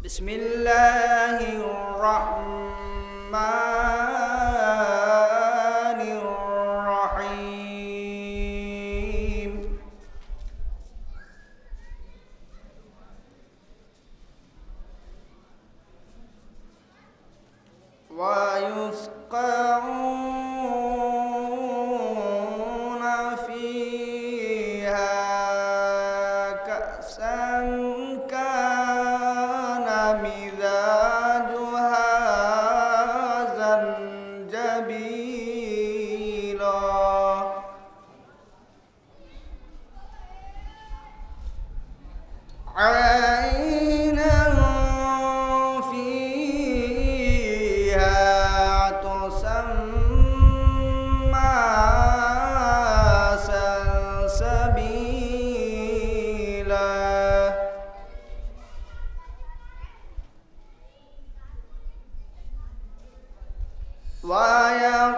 بسم الله الرحمن الرحيم ويسقون فيها كأسا كان مزاجها زنجبيلا عينا فيها تسمى سلسبيلا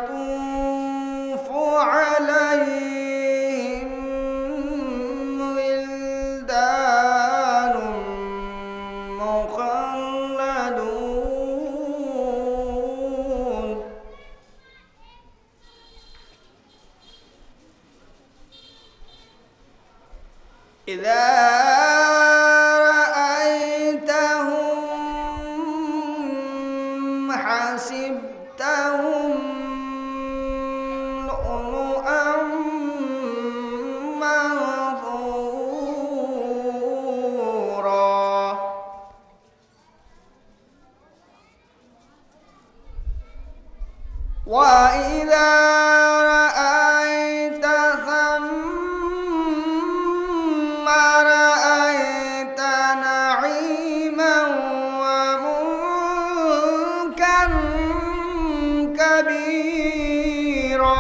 ويطوف عليهم ولدان مخلدون إذا رأيتهم حسبتهم لؤلؤا منثورا وإذا رأيت ثم رأيت نعيما وملكا كبيرا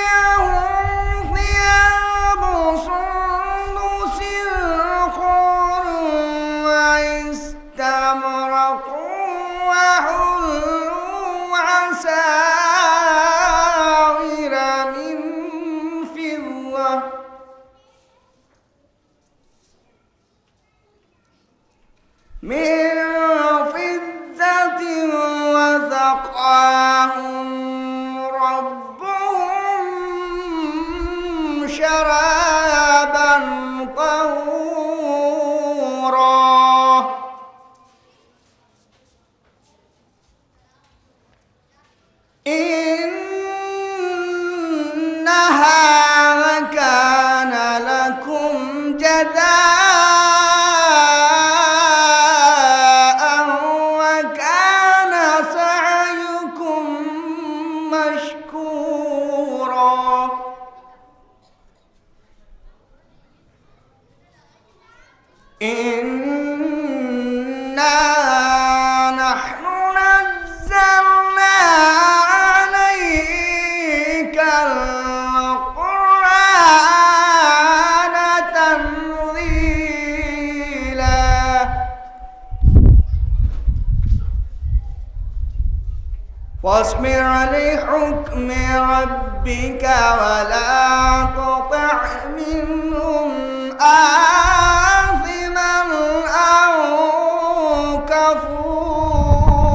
عاليهم ثياب سندس خضر واستبرق وحلوا عساور من فضة وسقاهم ربهم شرابا طهورا إن هذا كان لكم جزاء وكان سعيكم مشكورا إنا نحن نزلنا عليك القرآن تنزيلا واصبر لحكم ربك ولا تطع منهم آثما أو كفورا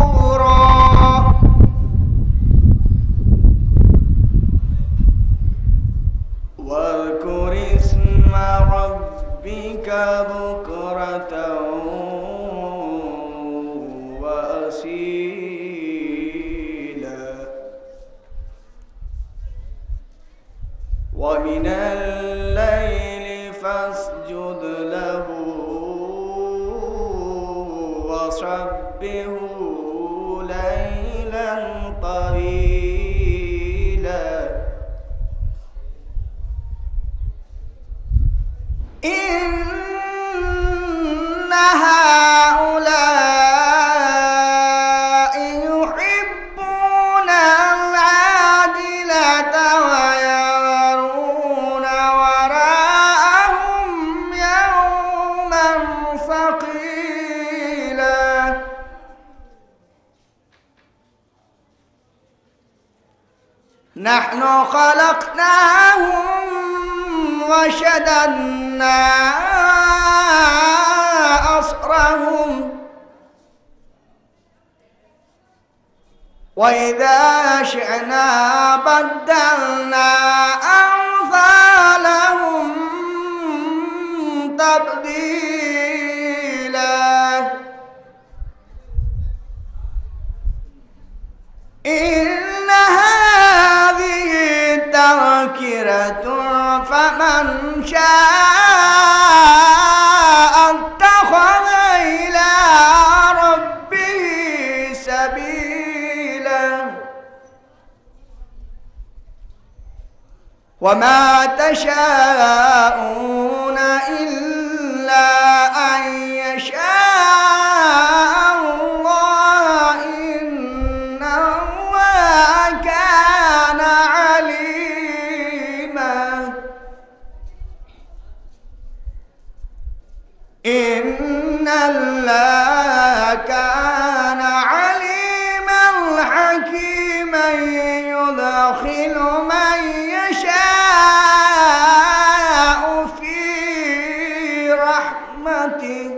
واذكر اسم ربك بكرة وأصيلا ومن الليل فاسجد له وسبحه ليلا طويلا إن هؤلاء يحبون العاجلة ويذرون وراءهم يوما ثقيلا نحن خلقناهم بدلنا أصرهم وإذا شئنا بدلنا أمثالهم تبديلا إن هذه تذكرة فمن شاء اتخذ إلى ربه سبيلا وما تشاءون إلا أن يشاء الله إن الله كان عليما إن الله كان عليما حكيما يدخل من يشاء في رحمته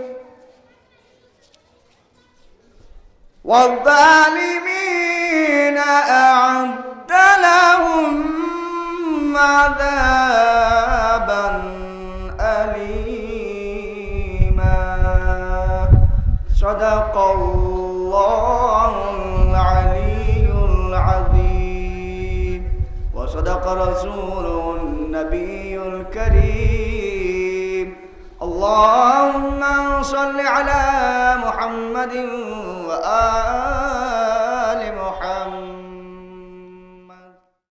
والظالمين أعد لهم عذابا أليما صدق الله العلي العظيم وصدق رسوله النبي الكريم اللهم صل على محمد وآله